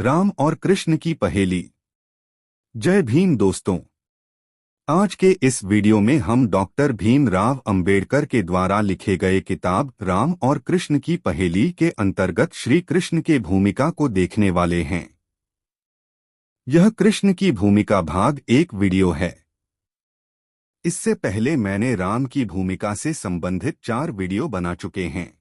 राम और कृष्ण की पहेली। जय भीम दोस्तों। आज के इस वीडियो में हम डॉक्टर भीमराव अंबेडकर के द्वारा लिखे गए किताब राम और कृष्ण की पहेली के अंतर्गत श्री कृष्ण के भूमिका को देखने वाले हैं। यह कृष्ण की भूमिका भाग 1 वीडियो है। इससे पहले मैंने राम की भूमिका से संबंधित 4 वीडियो बना चुके हैं।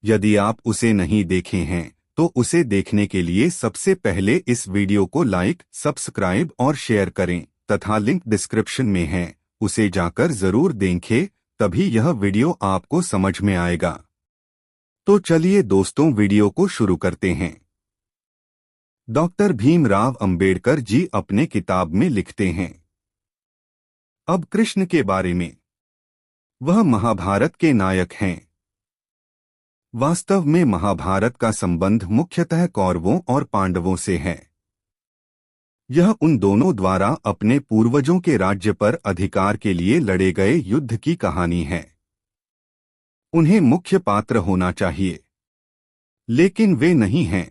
यदि आप उसे नहीं देखे हैं तो उसे देखने के लिए सबसे पहले इस वीडियो को लाइक, सब्सक्राइब और शेयर करें तथा लिंक डिस्क्रिप्शन में है, उसे जाकर जरूर देखें, तभी यह वीडियो आपको समझ में आएगा। तो चलिए दोस्तों, वीडियो को शुरू करते हैं। डॉक्टर भीमराव अंबेडकर जी अपने किताब में लिखते हैं, अब कृष्ण के बारे में। वह महाभारत के नायक हैं। वास्तव में महाभारत का संबंध मुख्यतः कौरवों और पांडवों से है। यह उन दोनों द्वारा अपने पूर्वजों के राज्य पर अधिकार के लिए लड़े गए युद्ध की कहानी है। उन्हें मुख्य पात्र होना चाहिए, लेकिन वे नहीं हैं।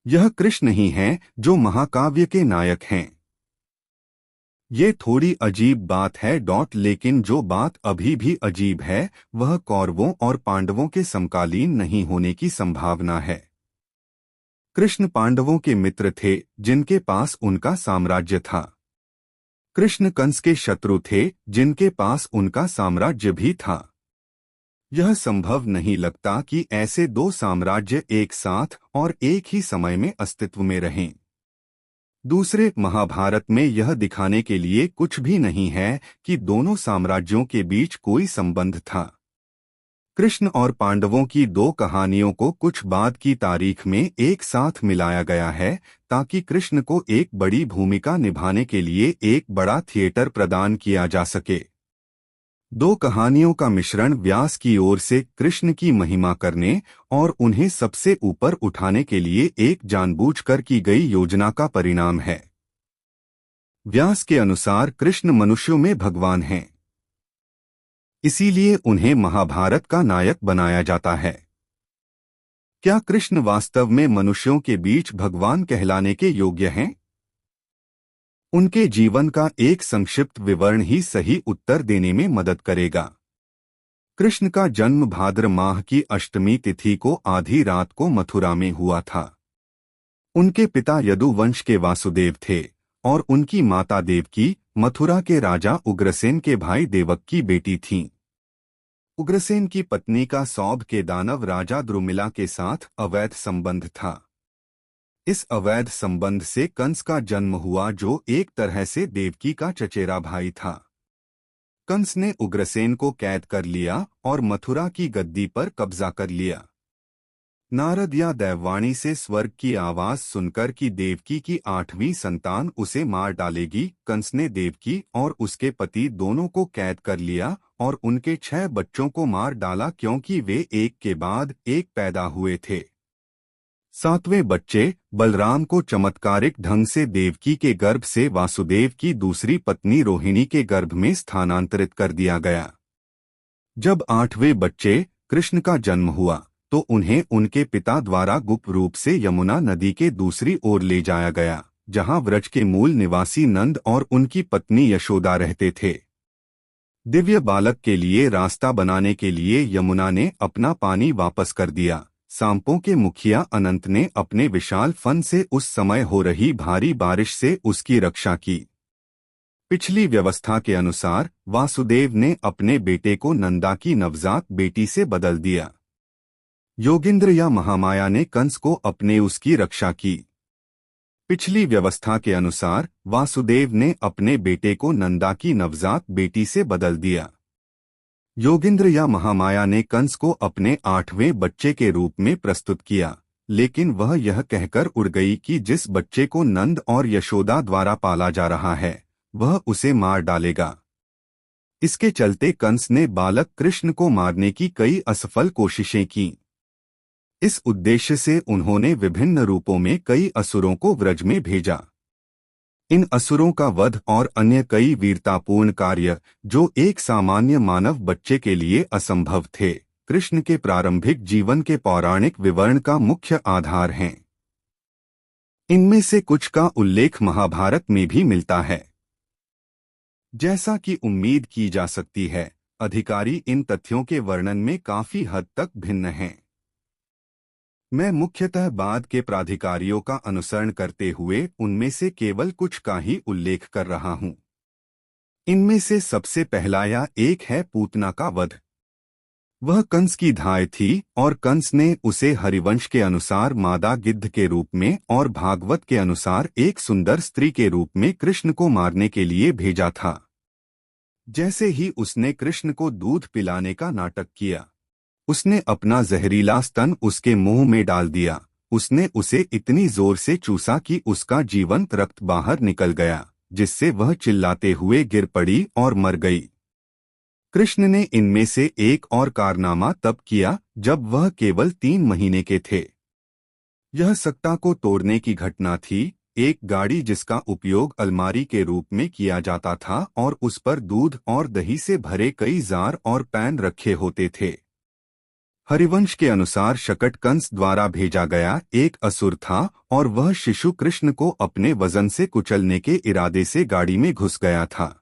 यह कृष्ण ही हैं जो महाकाव्य के नायक हैं। ये थोड़ी अजीब बात है लेकिन जो बात अभी भी अजीब है वह कौरवों और पांडवों के समकालीन नहीं होने की संभावना है। कृष्ण पांडवों के मित्र थे जिनके पास उनका साम्राज्य था। कृष्ण कंस के शत्रु थे जिनके पास उनका साम्राज्य भी था। यह संभव नहीं लगता कि ऐसे 2 साम्राज्य एक साथ और एक ही समय में अस्तित्व में रहें। दूसरे महाभारत में यह दिखाने के लिए कुछ भी नहीं है कि दोनों साम्राज्यों के बीच कोई संबंध था। कृष्ण और पांडवों की 2 कहानियों को कुछ बाद की तारीख में एक साथ मिलाया गया है ताकि कृष्ण को एक बड़ी भूमिका निभाने के लिए एक बड़ा थिएटर प्रदान किया जा सके। 2 कहानियों का मिश्रण व्यास की ओर से कृष्ण की महिमा करने और उन्हें सबसे ऊपर उठाने के लिए एक जानबूझकर की गई योजना का परिणाम है। व्यास के अनुसार कृष्ण मनुष्यों में भगवान हैं, इसीलिए उन्हें महाभारत का नायक बनाया जाता है। क्या कृष्ण वास्तव में मनुष्यों के बीच भगवान कहलाने के योग्य हैं? उनके जीवन का एक संक्षिप्त विवरण ही सही उत्तर देने में मदद करेगा। कृष्ण का जन्म भाद्र माह की अष्टमी तिथि को आधी रात को मथुरा में हुआ था। उनके पिता यदुवंश के वासुदेव थे और उनकी माता देवकी मथुरा के राजा उग्रसेन के भाई देवक की बेटी थीं। उग्रसेन की पत्नी का सौभ के दानव राजा द्रुमिला के साथ अवैध संबंध था। इस अवैध संबंध से कंस का जन्म हुआ जो एक तरह से देवकी का चचेरा भाई था। कंस ने उग्रसेन को कैद कर लिया और मथुरा की गद्दी पर कब्जा कर लिया। नारद या दैववाणी से स्वर्ग की आवाज सुनकर कि देवकी की 8वीं संतान उसे मार डालेगी, कंस ने देवकी और उसके पति दोनों को कैद कर लिया और उनके 6 बच्चों को मार डाला क्योंकि वे एक के बाद एक पैदा हुए थे। 7वें बच्चे बलराम को चमत्कारिक ढंग से देवकी के गर्भ से वासुदेव की दूसरी पत्नी रोहिणी के गर्भ में स्थानांतरित कर दिया गया। जब 8वें बच्चे कृष्ण का जन्म हुआ तो उन्हें उनके पिता द्वारा गुप्त रूप से यमुना नदी के दूसरी ओर ले जाया गया, जहां व्रज के मूल निवासी नंद और उनकी पत्नी यशोदा रहते थे। दिव्य बालक के लिए रास्ता बनाने के लिए यमुना ने अपना पानी वापस कर दिया। सांपों के मुखिया अनंत ने अपने विशाल फन से उस समय हो रही भारी बारिश से उसकी रक्षा की। पिछली व्यवस्था के अनुसार वासुदेव ने अपने बेटे को नंदा की नवजात बेटी से बदल दिया। योगिंद्र या महामाया ने कंस को अपने उसकी रक्षा की। पिछली व्यवस्था के अनुसार वासुदेव ने अपने बेटे को नंदा की नवजात बेटी से बदल दिया। योगिंद्र या महामाया ने कंस को अपने 8वें बच्चे के रूप में प्रस्तुत किया, लेकिन वह यह कहकर उड़ गई कि जिस बच्चे को नंद और यशोदा द्वारा पाला जा रहा है वह उसे मार डालेगा। इसके चलते कंस ने बालक कृष्ण को मारने की कई असफल कोशिशें की। इस उद्देश्य से उन्होंने विभिन्न रूपों में कई असुरों को व्रज में भेजा। इन असुरों का वध और अन्य कई वीरतापूर्ण कार्य जो एक सामान्य मानव बच्चे के लिए असंभव थे, कृष्ण के प्रारंभिक जीवन के पौराणिक विवरण का मुख्य आधार हैं। इनमें से कुछ का उल्लेख महाभारत में भी मिलता है। जैसा कि उम्मीद की जा सकती है, अधिकारी इन तथ्यों के वर्णन में काफी हद तक भिन्न हैं। मैं मुख्यतः बाद के प्राधिकारियों का अनुसरण करते हुए उनमें से केवल कुछ का ही उल्लेख कर रहा हूं। इनमें से सबसे पहला या एक है पूतना का वध। वह कंस की धाय थी और कंस ने उसे हरिवंश के अनुसार मादा गिद्ध के रूप में और भागवत के अनुसार एक सुंदर स्त्री के रूप में कृष्ण को मारने के लिए भेजा था। जैसे ही उसने कृष्ण को दूध पिलाने का नाटक किया, उसने अपना जहरीला स्तन उसके मुंह में डाल दिया। उसने उसे इतनी जोर से चूसा कि उसका जीवंत रक्त बाहर निकल गया, जिससे वह चिल्लाते हुए गिर पड़ी और मर गई। कृष्ण ने इनमें से एक और कारनामा तब किया जब वह केवल 3 महीने के थे। यह सत्ता को तोड़ने की घटना थी। एक गाड़ी जिसका उपयोग अलमारी के रूप में किया जाता था और उस पर दूध और दही से भरे कई जार और पैन रखे होते थे। हरिवंश के अनुसार शकट कंस द्वारा भेजा गया एक असुर था और वह शिशु कृष्ण को अपने वजन से कुचलने के इरादे से गाड़ी में घुस गया था।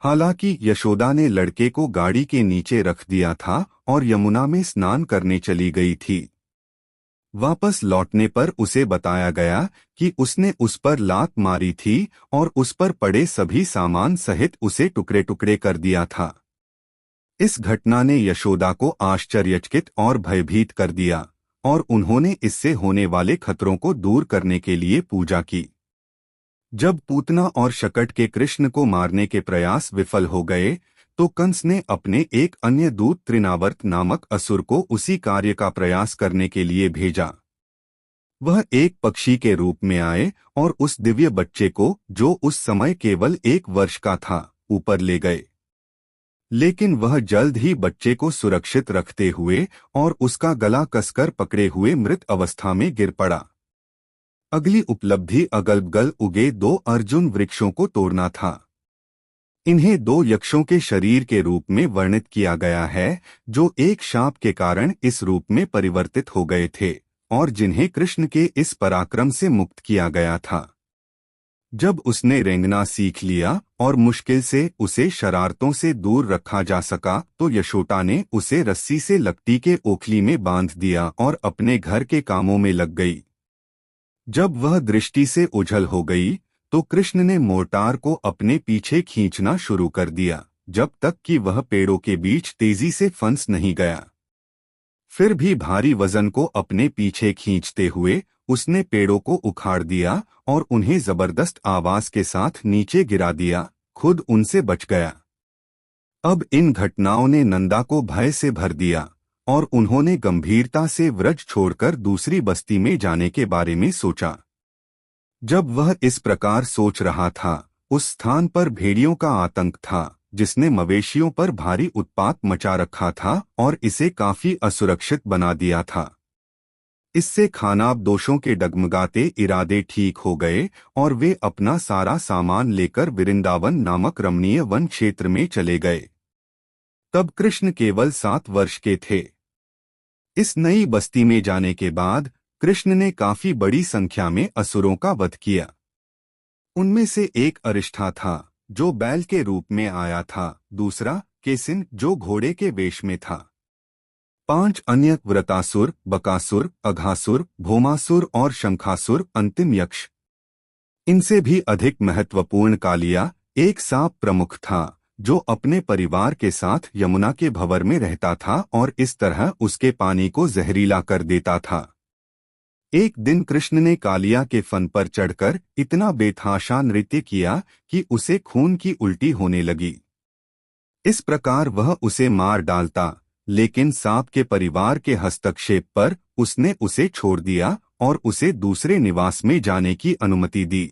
हालांकि यशोदा ने लड़के को गाड़ी के नीचे रख दिया था और यमुना में स्नान करने चली गई थी। वापस लौटने पर उसे बताया गया कि उसने उस पर लात मारी थी और उस पर पड़े सभी सामान सहित उसे टुकड़े टुकड़े कर दिया था। इस घटना ने यशोदा को आश्चर्यचकित और भयभीत कर दिया और उन्होंने इससे होने वाले खतरों को दूर करने के लिए पूजा की। जब पूतना और शकट के कृष्ण को मारने के प्रयास विफल हो गए, तो कंस ने अपने एक अन्य दूत त्रिनावर्त नामक असुर को उसी कार्य का प्रयास करने के लिए भेजा। वह एक पक्षी के रूप में आए और उस दिव्य बच्चे को, जो उस समय केवल 1 वर्ष का था, ऊपर ले गए। लेकिन वह जल्द ही बच्चे को सुरक्षित रखते हुए और उसका गला कसकर पकड़े हुए मृत अवस्था में गिर पड़ा। अगली उपलब्धि अगल-बगल उगे 2 अर्जुन वृक्षों को तोड़ना था। इन्हें 2 यक्षों के शरीर के रूप में वर्णित किया गया है, जो एक शाप के कारण इस रूप में परिवर्तित हो गए थे और जिन्हें कृष्ण के इस पराक्रम से मुक्त किया गया था। जब उसने रेंगना सीख लिया और मुश्किल से उसे शरारतों से दूर रखा जा सका, तो यशोदा ने उसे रस्सी से लकड़ी के ओखली में बांध दिया और अपने घर के कामों में लग गई। जब वह दृष्टि से ओझल हो गई, तो कृष्ण ने मोर्टार को अपने पीछे खींचना शुरू कर दिया, जब तक कि वह पेड़ों के बीच तेजी से फंस नहीं गया। फिर भी भारी वजन को अपने पीछे खींचते हुए उसने पेड़ों को उखाड़ दिया और उन्हें जबरदस्त आवाज के साथ नीचे गिरा दिया, खुद उनसे बच गया। अब इन घटनाओं ने नंदा को भय से भर दिया और उन्होंने गंभीरता से व्रज छोड़कर दूसरी बस्ती में जाने के बारे में सोचा। जब वह इस प्रकार सोच रहा था, उस स्थान पर भेड़ियों का आतंक था, जिसने मवेशियों पर भारी उत्पात मचा रखा था और इसे काफी असुरक्षित बना दिया था। इससे खानाब दोषों के डगमगाते इरादे ठीक हो गए और वे अपना सारा सामान लेकर वृंदावन नामक रमणीय वन क्षेत्र में चले गए। तब कृष्ण केवल 7 वर्ष के थे। इस नई बस्ती में जाने के बाद कृष्ण ने काफी बड़ी संख्या में असुरों का वध किया। उनमें से एक अरिष्ठा था, जो बैल के रूप में आया था, दूसरा केसिन, जो घोड़े के वेश में था। 5 अन्य व्रतासुर, बकासुर, अघासुर, भौमासुर और शंखासुर, अंतिम यक्ष। इनसे भी अधिक महत्वपूर्ण कालिया, एक सांप प्रमुख था, जो अपने परिवार के साथ यमुना के भंवर में रहता था और इस तरह उसके पानी को जहरीला कर देता था। एक दिन कृष्ण ने कालिया के फन पर चढ़कर इतना बेतहाशा नृत्य किया कि उसे खून की उल्टी होने लगी। इस प्रकार वह उसे मार डालता, लेकिन सांप के परिवार के हस्तक्षेप पर उसने उसे छोड़ दिया और उसे दूसरे निवास में जाने की अनुमति दी।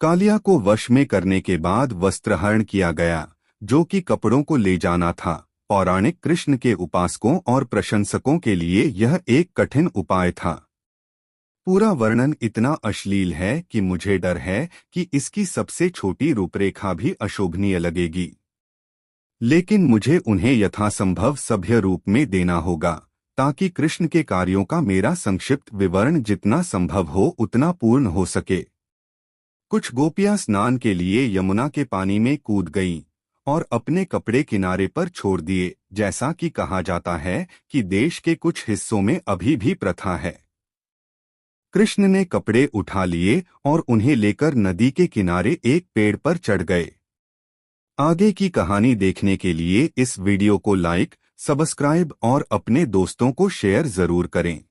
कालिया को वश में करने के बाद वस्त्रहरण किया गया, जो कि कपड़ों को ले जाना था। पौराणिक कृष्ण के उपासकों और प्रशंसकों के लिए यह एक कठिन उपाय था। पूरा वर्णन इतना अश्लील है कि मुझे डर है कि इसकी सबसे छोटी रूपरेखा भी अशोभनीय लगेगी, लेकिन मुझे उन्हें यथासंभव सभ्य रूप में देना होगा, ताकि कृष्ण के कार्यों का मेरा संक्षिप्त विवरण जितना संभव हो उतना पूर्ण हो सके। कुछ गोपियां स्नान के लिए यमुना के पानी में कूद गईं और अपने कपड़े किनारे पर छोड़ दिए, जैसा कि कहा जाता है कि देश के कुछ हिस्सों में अभी भी प्रथा है। कृष्ण ने कपड़े उठा लिए और उन्हें लेकर नदी के किनारे एक पेड़ पर चढ़ गए। आगे की कहानी देखने के लिए इस वीडियो को लाइक, सब्सक्राइब और अपने दोस्तों को शेयर जरूर करें।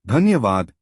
धन्यवाद।